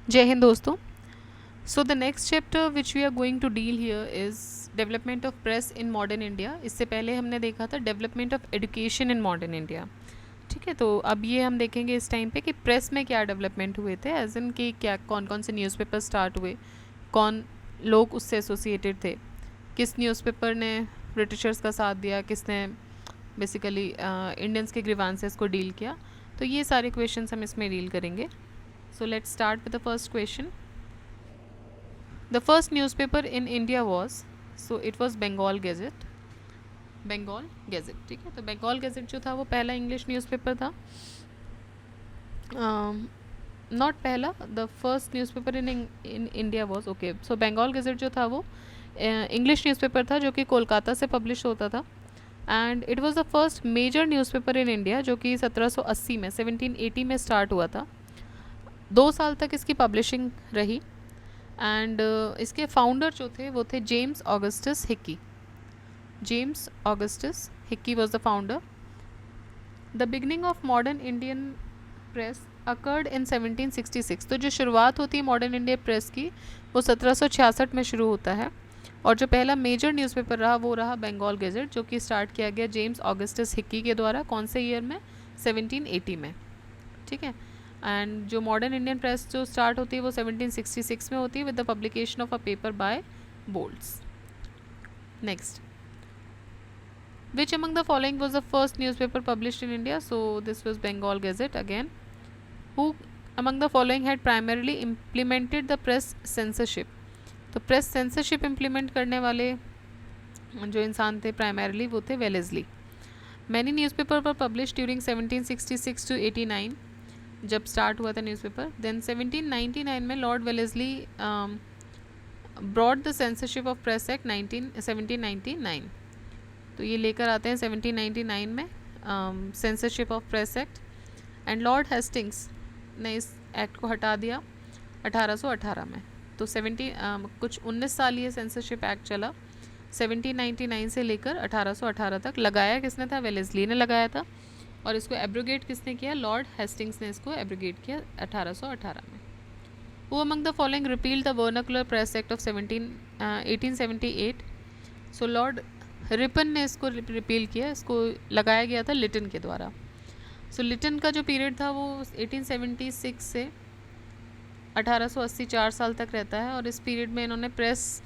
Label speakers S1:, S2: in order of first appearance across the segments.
S1: जय हिंद दोस्तों. So the next chapter which we are going to deal here is development of press in modern India. इससे पहले हमने देखा था development of education in modern India. ठीक है, तो अब ये हम देखेंगे इस टाइम पे कि प्रेस में क्या डेवलपमेंट हुए थे, एज इन कि क्या कौन कौन से न्यूज़पेपर स्टार्ट हुए, कौन लोग उससे एसोसिएटेड थे, किस न्यूज़पेपर ने ब्रिटिशर्स का साथ दिया, किसने बेसिकली इंडियंस के ग्रीवांसेस को डील किया. तो ये सारे क्वेश्चंस हम इसमें डील करेंगे. So let's start with the first question. The first newspaper in India was, so it was Bengal Gazette. Bengal Gazette. ठीक है, तो बंगाल गैजेट जो था वो पहला इंग्लिश न्यूज़पेपर था. नॉट पहला, the first newspaper in India was, okay. So Bengal Gazette जो था वो इंग्लिश न्यूज़पेपर था जो कि कोलकाता से पब्लिश होता था. And it was the first major newspaper in India जो कि 1780 में 1780 में स्टार्ट हुआ था. 2 साल तक इसकी पब्लिशिंग रही. एंड इसके फाउंडर जो थे वो थे James Augustus Hickey. James Augustus Hickey was the founder. The beginning of modern Indian press occurred in 1766. तो जो शुरुआत होती है मॉडर्न इंडियन प्रेस की वो 1766 में शुरू होता है. और जो पहला मेजर न्यूज़पेपर रहा वो रहा बंगाल गैजेट, जो कि स्टार्ट किया गया जेम्स ऑगस्टस हिक्की के द्वारा. कौन से ईयर में? 1780 में. ठीक है. एंड जो मॉडर्न इंडियन प्रेस जो स्टार्ट होती है वो 1766 में होती है with the publication of a paper by Bolts. Next, which among the following was the first newspaper published in India? So this was Bengal Gazette again. Who among the following had primarily implemented the press censorship? तो press censorship implement करने वाले जो इंसान थे primarily वो थे Wellesley. Many newspaper were publish during 1766 to 89 जब start हुआ था न्यूज़पेपर. देन 1799 में Lord Wellesley brought the Censorship of Press Act 1799. तो ये लेकर आते हैं 1799 में Censorship of Press Act. And Lord Hastings ने इस एक्ट को हटा दिया 1818 में. तो 19 साल ये सेंसरशिप एक्ट चला. 1799 से लेकर 1818 तक. लगाया किसने था? वेलेस्ली ने लगाया था. और इसको एब्रोगेट किसने किया? लॉर्ड हेस्टिंग्स ने इसको एब्रोगेट किया 1818 में. Who among the following repealed the vernacular press act of 1878? So Lord Ripon ने इसको रिपील किया. इसको लगाया गया था लिटन के द्वारा. सो लिटन का जो पीरियड था वो 1876 से 1880 4 साल तक रहता है. और इस पीरियड में इन्होंने प्रेस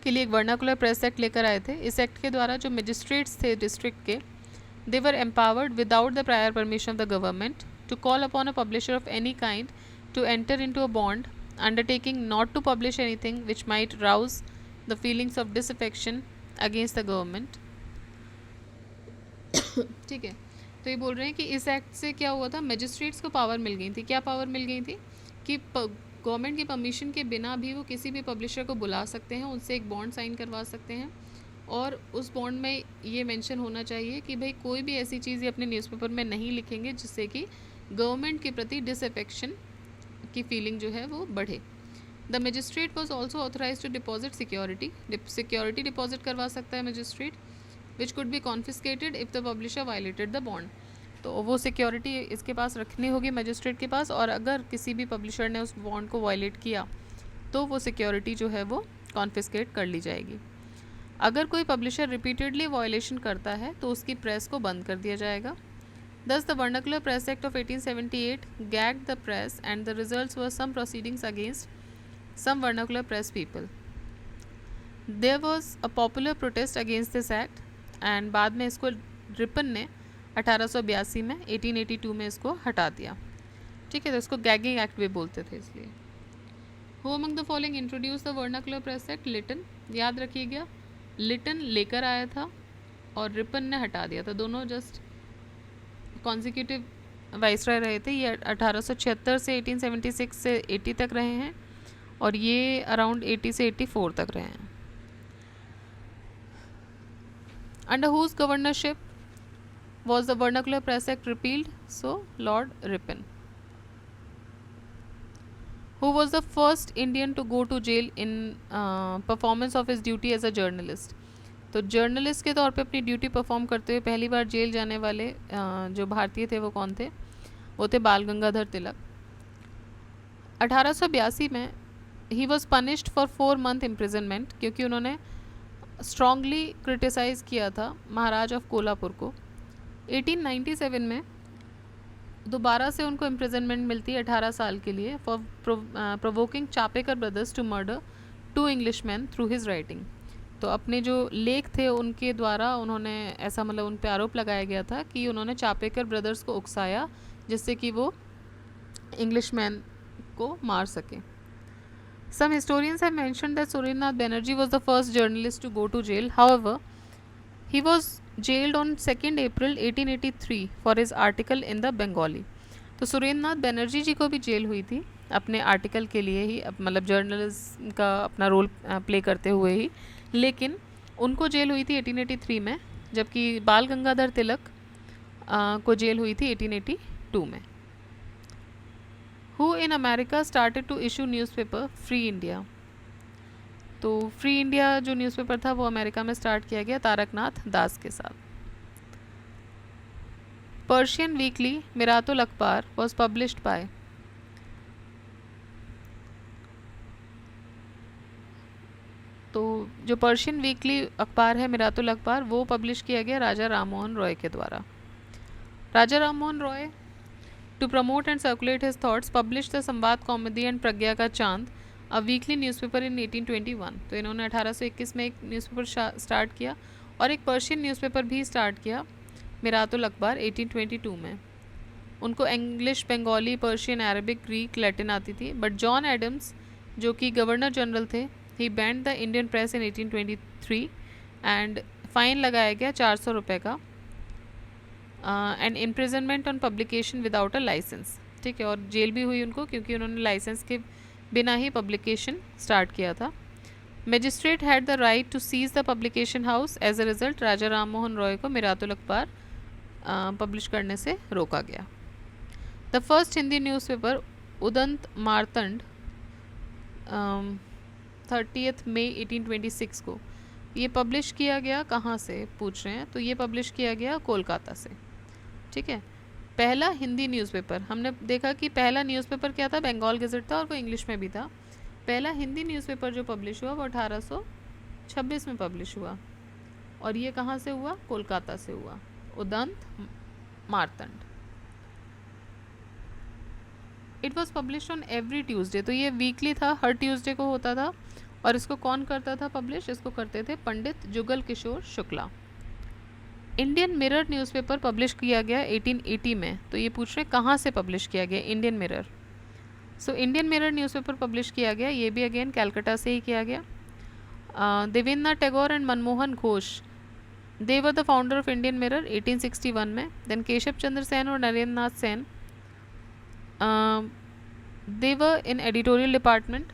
S1: के लिए एक वर्नाकुलर प्रेस एक्ट लेकर आए थे. इस एक्ट के द्वारा जो मजिस्ट्रेट्स थे डिस्ट्रिक्ट के, they were empowered without the prior permission of the government to call upon a publisher of any kind to enter into a bond undertaking not to publish anything which might rouse the feelings of disaffection against the government. ठीक है, तो ये बोल रहे हैं कि इस act से क्या हुआ था, मजिस्ट्रेट्स को पावर मिल गई थी. क्या पावर मिल गई थी? कि गवर्नमेंट की परमिशन के बिना भी वो किसी भी पब्लिशर को बुला सकते हैं, उनसे एक बॉन्ड साइन करवा सकते हैं. और उस बॉन्ड में ये मेंशन होना चाहिए कि भाई कोई भी ऐसी चीज़ अपने न्यूज़पेपर में नहीं लिखेंगे जिससे कि गवर्नमेंट के प्रति डिसअफेक्शन की फीलिंग जो है वो बढ़े. The magistrate was also authorised to deposit security. Security deposit करवा सकता है magistrate which could be confiscated if the publisher violated the bond. तो वो सिक्योरिटी इसके पास रखनी होगी मजिस्ट्रेट के पास. और अगर किसी भी पब्लिशर ने उस बॉन्ड को वायलेट किया तो वो सिक्योरिटी जो है वो कॉन्फिस्केट कर ली जाएगी. अगर कोई पब्लिशर रिपीटेडली वायलेशन करता है तो उसकी प्रेस को बंद कर दिया जाएगा. Thus the Vernacular Press Act of 1878 gagged the press and the results were some proceedings against some vernacular press people. There was a popular protest against this act and बाद में इसको रिपन ने 1882 में 1882 में इसको हटा दिया. ठीक है, तो इसको गैगिंग एक्ट भी बोलते थे इसलिए. Who among the following introduced the Vernacular Press Act? Liton. याद रखिएगा, लिटन लेकर आया था और रिपन ने हटा दिया था. दोनों जस्ट कॉन्जिक्यूटिव वाइसरॉय रहे थे. ये 1876 से 1876 से 80 तक रहे हैं और ये अराउंड 80 से 84 तक रहे हैं. Under whose governorship was the vernacular press act repealed? So Lord Ripon. Who was the first Indian to go to jail in performance of his duty as a journalist? तो जर्नलिस्ट के तौर पे अपनी duty perform करते हुए पहली बार jail जाने वाले जो भारतीय थे वो कौन थे? वो थे बाल गंगाधर तिलक. 1882 में he was punished for 4 month imprisonment, क्योंकि उन्होंने स्ट्रांगली क्रिटिसाइज़ किया था महाराज ऑफ कोल्हापुर को। 1897 में दोबारा से उनको इम्प्रिजनमेंट मिलती है 18 साल के लिए for provoking Chapekar brothers to murder 2 Englishman through his writing. तो अपने जो लेख थे उनके द्वारा उन्होंने ऐसा मतलब उन पे आरोप लगाया गया था कि उन्होंने चापेकर ब्रदर्स को उकसाया जिससे कि वो इंग्लिशमैन को मार सके। Some historians have mentioned that Surendra Banerjee was the first journalist to go to jail. However, he was jailed on 2nd April 1883 for his article in the Bengali. तो सुरेंद्रनाथ बनर्जी जी को भी जेल हुई थी अपने आर्टिकल के लिए ही, मतलब जर्नलिज्म का अपना रोल प्ले करते हुए ही, लेकिन उनको जेल हुई थी 1883 में, जबकि बाल गंगाधर तिलक को जेल हुई थी 1882 में। Who in America started to issue newspaper Free India? तो फ्री इंडिया जो न्यूज़पेपर था वो अमेरिका में स्टार्ट किया गया तारकनाथ दास के साथ। पर्शियन वीकली मिरातुल अखबार वॉज पब्लिश्ड बाय, तो जो पर्शियन वीकली अखबार है मिरातुल अखबार वो पब्लिश किया गया राजा राममोहन रॉय के द्वारा। Raja Rammohan Roy to promote and circulate his thoughts published the Sambad Kaumudi and Pragya का चांद अ वीकली न्यूज़पेपर इन 1821। तो इन्होंने 1821 में एक न्यूज़पेपर स्टार्ट किया और एक पर्शियन न्यूज़पेपर भी स्टार्ट किया मिरातुल अखबार 1822 में। उनको English, Bengali, Persian, Arabic, Greek, Latin आती थी। बट जॉन एडम्स जो कि गवर्नर जनरल थे, he banned the Indian press in 1823 and fine लगाया गया 400 रुपये का and imprisonment on publication without a licence. ठीक है, और जेल भी हुई उनको क्योंकि उन्होंने लाइसेंस के बिना ही पब्लिकेशन स्टार्ट किया था। Magistrate had the right to seize the publication house. As a result Raja Rammohan Roy को मिरातुल अखबार पब्लिश करने से रोका गया। The first Hindi newspaper Udant Martand 30 मई 1826 को ये पब्लिश किया गया। कहाँ से पूछ रहे हैं, तो ये पब्लिश किया गया कोलकाता से। ठीक है, पहला हिंदी न्यूज़पेपर, हमने देखा कि पहला न्यूज़पेपर क्या था, बंगाल गज़ेट था और वो इंग्लिश में भी था। पहला हिंदी न्यूज़पेपर जो पब्लिश हुआ वो 1826 में पब्लिश हुआ और ये कहाँ से हुआ, कोलकाता से हुआ, Udant Martand. It was publish on every Tuesday, तो ये वीकली था, हर ट्यूसडे को होता था। और इसको कौन करता था पब्लिश, इसको करते थे Pandit Jugal Kishore Shukla. Indian mirror newspaper publish किया गया 1880 में। तो ये पूछ रहे कहाँ से पब्लिश किया गया, Indian mirror. So Indian mirror newspaper publish किया गया, ये भी अगेन कैलकाटा से ही किया गया। Debendranath Tagore and Manmohan Ghosh, they were the founder of Indian mirror 1861 में। देन केशव चंद्र सेन और Narendra Nath Sen, they were in editorial department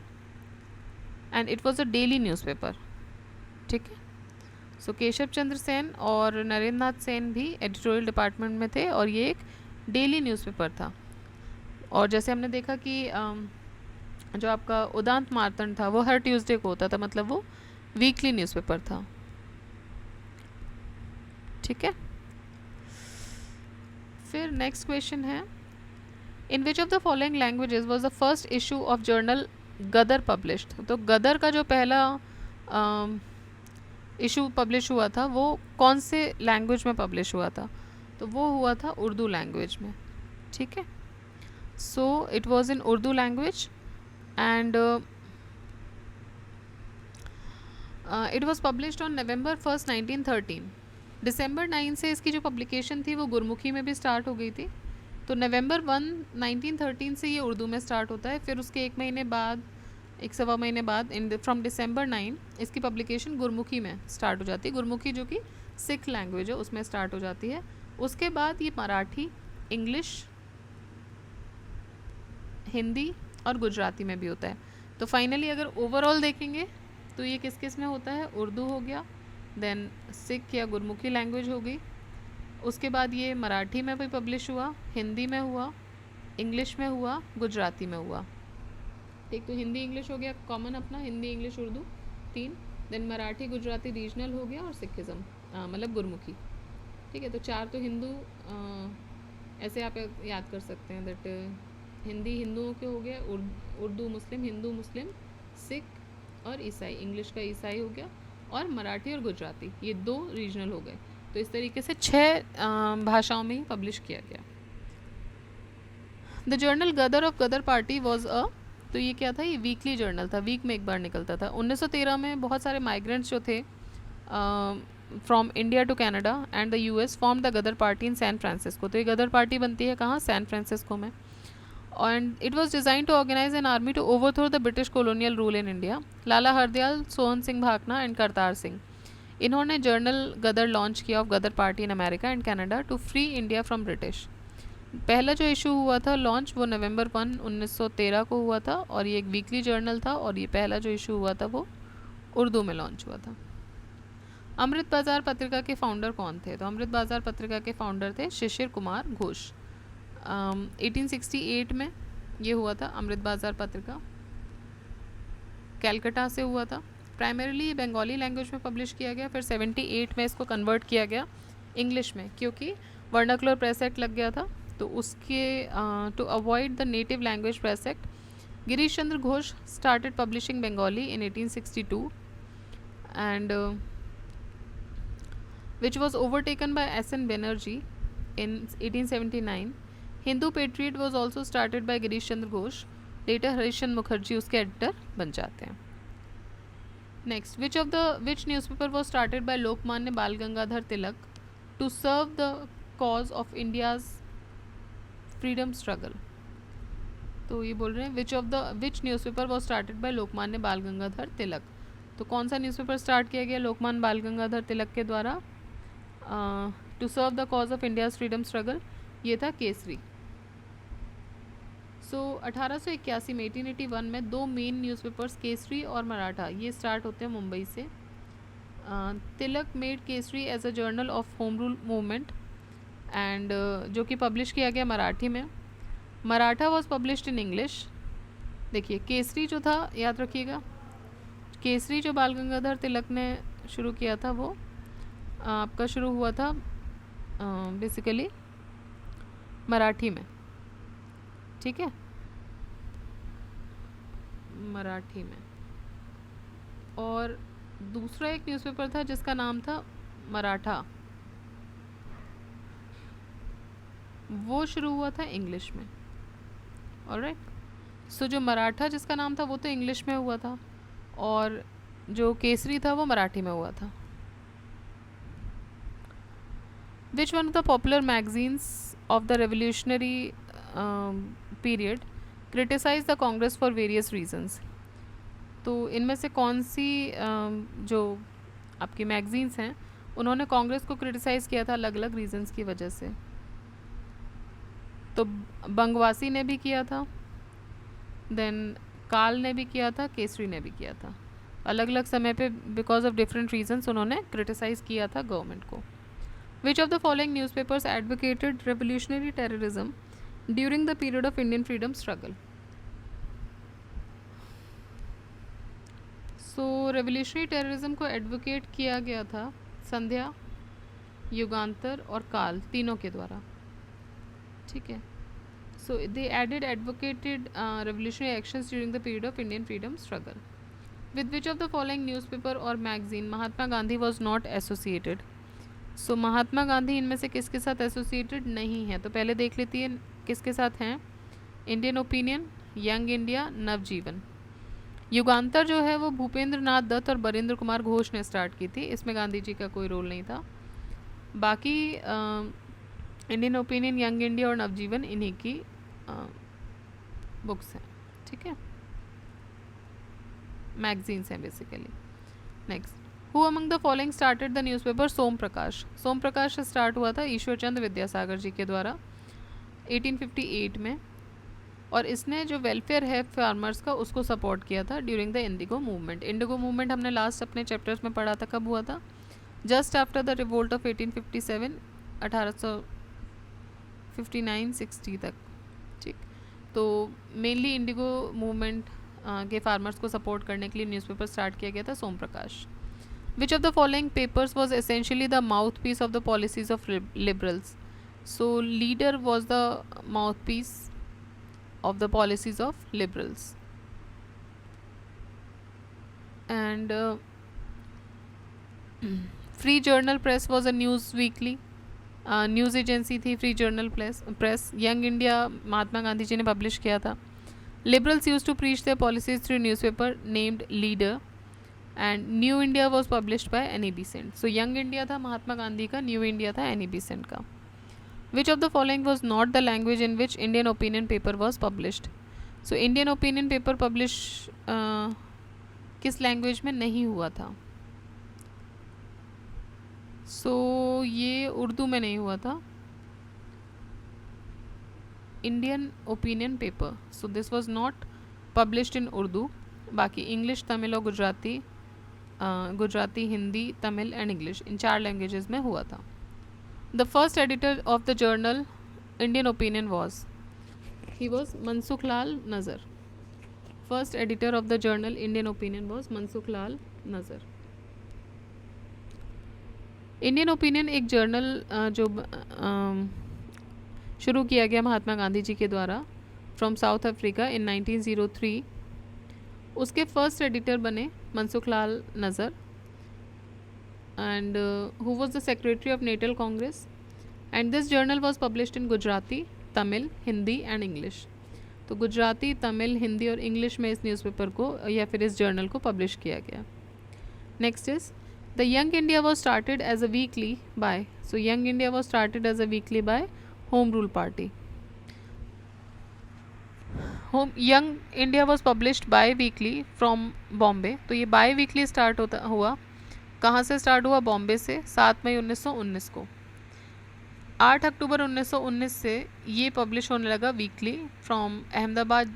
S1: and it was a daily newspaper. ठीक है, सो केशव चंद्र सेन और नरेंद्र नाथ सेन भी एडिटोरियल डिपार्टमेंट में थे और ये एक डेली न्यूज़पेपर था। और जैसे हमने देखा कि जो आपका उदंत मार्तंड था वो हर ट्यूसडे को होता था, मतलब वो वीकली न्यूज़पेपर था। ठीक है, फिर नेक्स्ट क्वेश्चन है, in which of the following languages was the first issue of journal Ghadar published. तो गदर का जो पहला इशू पब्लिश हुआ था वो कौन से लैंग्वेज में पब्लिश हुआ था, तो वो हुआ था उर्दू लैंग्वेज में। ठीक है, so it was in Urdu language and it was published on November 1, 1913। December 9 से इसकी जो पब्लिकेशन थी वो गुरमुखी में भी स्टार्ट हो गई थी। तो November 1, 1913 से ये उर्दू में स्टार्ट होता है, फिर उसके एक सवा महीने बाद फ्रॉम December 9 इसकी पब्लिकेशन गुरमुखी में स्टार्ट हो जाती है। गुरमुखी जो कि सिख लैंग्वेज है उसमें स्टार्ट हो जाती है। उसके बाद ये मराठी, इंग्लिश, हिंदी और गुजराती में भी होता है। तो फाइनली अगर ओवरऑल देखेंगे तो ये किस किस में होता है, उर्दू हो गया, देन सिख या गुरमुखी लैंग्वेज हो गई, उसके बाद ये मराठी में भी पब्लिश हुआ, हिंदी में हुआ, इंग्लिश में हुआ, गुजराती में हुआ। ठीक, तो हिंदी इंग्लिश हो गया कॉमन अपना, Hindi English Urdu 3, then Marathi Gujarati regional हो गया और सिखिज़म मतलब गुरमुखी। ठीक है, तो 4 तो हिंदू ऐसे आप याद कर सकते हैं दैट हिंदी हिंदुओं के हो गया, उर्दू मुस्लिम, हिंदू मुस्लिम, सिख और ईसाई, इंग्लिश का ईसाई हो गया, और मराठी और गुजराती, ये 2 रीजनल हो गए। तो इस तरीके से 6 भाषाओं में ही पब्लिश किया गया। The journal Ghadar of Ghadar party was a, तो ये क्या था, ये वीकली जर्नल था, वीक में एक बार निकलता था। 1913 में बहुत सारे माइग्रेंट्स जो थे from India to Canada and the US form the Ghadar party in San Francisco. तो ये गदर पार्टी बनती है कहाँ, सैन फ्रांसिस्को में। And it was designed to organize an army to overthrow the British colonial rule in India. Lala Hardayal, Sohan Singh Bhakna and Kartar Singh, इन्होंने journal Ghadar launch किया of Ghadar party in America and Canada to free India from British. पहला जो issue हुआ था launch, वो नवंबर 1, 1913 को हुआ था, और ये एक वीकली जर्नल था, और ये पहला जो इशू हुआ था वो उर्दू में लॉन्च हुआ था। अमृत बाज़ार पत्रिका के फाउंडर कौन थे, तो अमृत बाज़ार पत्रिका के फाउंडर थे शिशिर कुमार घोष। 1868 में ये हुआ था अमृत बाज़ार पत्रिका, कैलकटा से हुआ था। प्राइमरीली बंगाली लैंग्वेज में पब्लिश किया गया, फिर 78 में इसको कन्वर्ट किया गया इंग्लिश में, क्योंकि वर्नाकुलर प्रेस एक्ट लग गया था, तो उसके to avoid the native language press act, Girish Chandra Ghosh started publishing Bengali in 1862 and which was overtaken by S.N. Banerjee in 1879. Hindu Patriot was also started by Girish Chandra Ghosh. Later Harishchandra Mukherjee उसके editor बन जाते हैं। Next, which newspaper was started by Lokmanya बाल Gangadhar Tilak to serve the cause of India's freedom struggle। तो ये बोल रहे हैं which newspaper was started by Lokmanya बाल गंगाधर तिलक। तो कौन सा न्यूज़पेपर स्टार्ट किया गया लोकमान्य बाल गंगाधर तिलक के द्वारा to serve the cause of India's freedom struggle, ये था केसरी। सो 1881 में 1881 में 2 मेन न्यूज़पेपर्स केसरी और मराठा ये स्टार्ट होते हैं मुंबई से। Tilak made Kesari as a journal of home rule movement and जो कि पब्लिश किया गया मराठी में। Maratha was published in English. देखिए केसरी जो था, याद रखिएगा, केसरी जो बाल गंगाधर तिलक ने शुरू किया था वो आपका शुरू हुआ था बेसिकली मराठी में, ठीक है, मराठी में। और दूसरा एक न्यूज़पेपर था जिसका नाम था मराठा, वो शुरू हुआ था इंग्लिश में। ऑलराइट, सो जो मराठा जिसका नाम था वो तो इंग्लिश में हुआ था, और जो केसरी था वो मराठी में हुआ था। Which one of the popular magazines of the revolutionary period criticized the Congress for various reasons? तो इनमें से कौन सी जो आपकी मैगजीन्स हैं उन्होंने कांग्रेस को क्रिटिसाइज़ किया था अलग अलग रीजंस की वजह से? तो बंगवासी ने भी किया था, देन काल ने भी किया था, केसरी ने भी किया था। अलग अलग समय पे बिकॉज ऑफ डिफरेंट रीजंस उन्होंने क्रिटिसाइज़ किया था गवर्नमेंट को। Which of the following newspapers advocated revolutionary terrorism during the period of Indian freedom struggle? So revolutionary terrorism को advocate किया गया था संध्या, युगांतर और काल तीनों के द्वारा, ठीक है। So they advocated revolutionary actions during the period of Indian freedom struggle. With which of the following newspaper or magazine Mahatma Gandhi was not associated? सो महात्मा गांधी इनमें से किसके साथ एसोसिएटेड नहीं है? तो पहले देख लेती है किसके साथ हैं। इंडियन ओपिनियन, यंग इंडिया, नवजीवन। युगांतर जो है वो भूपेंद्र नाथ दत्त और बरिंद्र कुमार घोष ने स्टार्ट की थी, इसमें गांधी जी का कोई रोल नहीं था। बाकी इंडियन ओपिनियन, यंग इंडिया और नवजीवन इन्हीं की बुक्स हैं, ठीक है, मैगजीन्स हैं basically. Next, Who among the following started the newspaper सोम प्रकाश? सोम प्रकाश से स्टार्ट हुआ था ईश्वर चंद्र विद्यासागर जी के द्वारा 1858 में, और इसने जो वेलफेयर है फार्मर्स का उसको सपोर्ट किया था during the Indigo movement. Indigo movement हमने लास्ट अपने चैप्टर्स में पढ़ा था, कब हुआ था? Just after the revolt of 1857, 1859-60 तक, ठीक। तो मेनली इंडिगो मूवमेंट के फार्मर्स को सपोर्ट करने के लिए न्यूज़पेपर स्टार्ट किया गया था सोम प्रकाश। Which of the following papers was essentially the mouthpiece of the policies of liberals? So leader was the mouthpiece of the policies of liberals. And free journal press was a news weekly, news agency थी free journal press. Young India Mahatma Gandhi ji ने publish किया था. Liberals use to preach their policies through newspaper named leader and new India was published by Annie Besant. So young India था महात्मा गांधी का, new India था Annie Besant का. Which of the following was not the language in which Indian opinion paper was published. So Indian opinion paper publish किस language में नहीं हुआ था. सो ये उर्दू में नहीं हुआ था, Indian opinion paper. So this was not published in Urdu. बाकी इंग्लिश, तमिल और Gujarati, Hindi, Tamil and English, in 4 languages में हुआ था. The first editor of the journal Indian opinion he was Mansukh Lal Nazar. First editor of the journal Indian opinion was Mansukh Lal Nazar. Indian opinion एक journal जो शुरू किया गया महात्मा गांधी जी के द्वारा फ्रॉम साउथ अफ्रीका इन 1903. उसके फर्स्ट एडिटर बने Mansukh Lal Nazar and who was the secretary of Natal Congress. And this journal was published in Gujarati, Tamil, Hindi and English. तो गुजराती, तमिल, हिंदी और इंग्लिश में इस न्यूज़पेपर को या फिर इस जर्नल को पब्लिश किया गया. Next is the Young India was started as a weekly by. So young India was started as a weekly by Home Rule Party. Young India was published by weekly from Bombay. तो ये bye weekly start हुआ. कहाँ से start हुआ? बॉम्बे से. 7 मई 1919 को. 8 अक्टूबर 1919 से ये पब्लिश होने लगा weekly from Ahmedabad.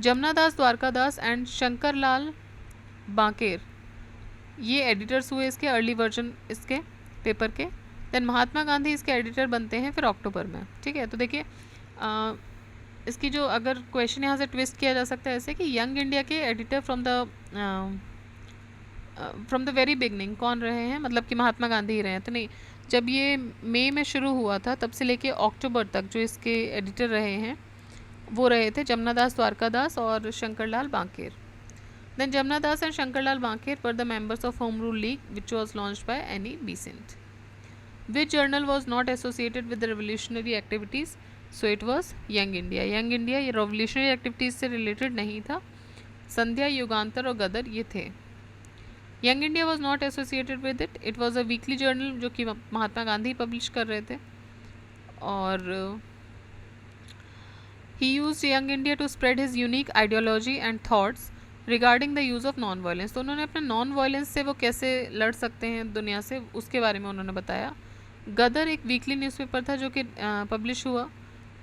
S1: Jamuna Das, Dwarka Das and Shankar Lal Banker ये एडिटर्स हुए इसके, अर्ली वर्जन इसके पेपर के. देन महात्मा गांधी इसके एडिटर बनते हैं फिर अक्टूबर में. ठीक है, तो देखिए इसकी जो अगर क्वेश्चन यहाँ से ट्विस्ट किया जा सकता है ऐसे कि यंग इंडिया के editor from the very beginning कौन रहे हैं, मतलब कि महात्मा गांधी ही रहे हैं. तो नहीं, जब ये मई में शुरू हुआ था तब से लेके अक्टूबर तक जो इसके एडिटर रहे हैं वो रहे थे जमुना दास, द्वारका दास और Shankar Lal बांकेर. Then Jamna Das and Shankarlal Bankir were the members of Home Rule League, which was launched by Annie Besant. Which journal was not associated with the revolutionary activities? So it was Young India. Young India ये revolutionary activities से related नहीं था. संध्या, युगांतर और गदर ये थे. Young India was not associated with it. It was a weekly journal जो कि Mahatma Gandhi publish कर रहे थे. और he used Young India to spread his unique ideology and thoughts regarding the use of non violence. तो उन्होंने अपने नॉन वायलेंस से वो कैसे लड़ सकते हैं दुनिया से, उसके बारे में उन्होंने बताया. गदर एक वीकली न्यूज़पेपर था जो कि पब्लिश हुआ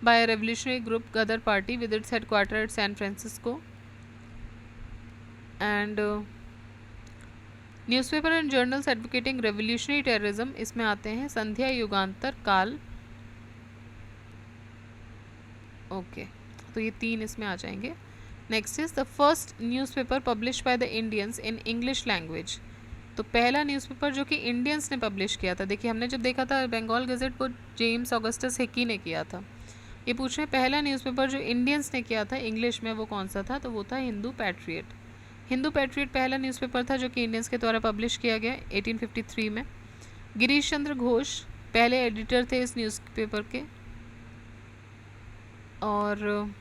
S1: by revolutionary group Ghadar party with its headquarter at San Francisco. And newspaper and journals advocating revolutionary terrorism इसमें आते हैं संध्या, युगांतर, काल. ओके, तो ये 3 इसमें आ जाएंगे. Next is the first newspaper publish by the Indians in English language. तो पहला न्यूज़पेपर जो कि इंडियंस ने पब्लिश किया था, देखिए हमने जब देखा था बंगाल गज़ेट वो जेम्स ऑगस्टस हिकी ने किया था. ये पूछ रहे हैं पहला न्यूज़पेपर जो इंडियंस ने किया था इंग्लिश में वो कौन सा था, तो वो था हिंदू पैट्रियट. हिंदू पैट्रियट पहला न्यूज़पेपर था जो कि इंडियंस के द्वारा पब्लिश किया गया 1853 में. गिरीश चंद्र घोष पहले एडिटर थे इस न्यूज़पेपर के. और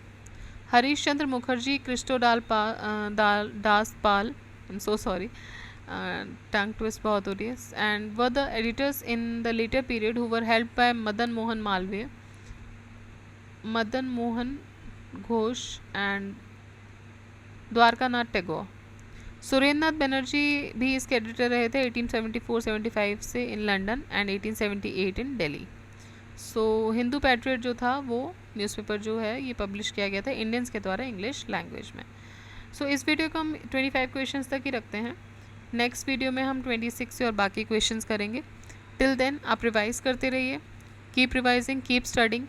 S1: Harish Chandra Mukherjee, Kristo Das Pal, I am so sorry, tongue twist बहुत हो रही है, and were the editors in the latter period who were helped by Madan Mohan Malviya, Madan Mohan Ghosh and Dwarkanath Tagore. Surendra Nath Banerjee भी इसके एडिटर रहे थे 1874-75 से in London and 1878 in Delhi. So Hindu patriot जो था वो न्यूज़पेपर जो है ये पब्लिश किया गया था इंडियंस के द्वारा इंग्लिश लैंग्वेज में. सो इस वीडियो को हम 25 क्वेश्चंस तक ही रखते हैं. नेक्स्ट वीडियो में हम 26 से और बाकी क्वेश्चंस करेंगे. टिल देन आप रिवाइज करते रहिए. Keep revising, keep studying.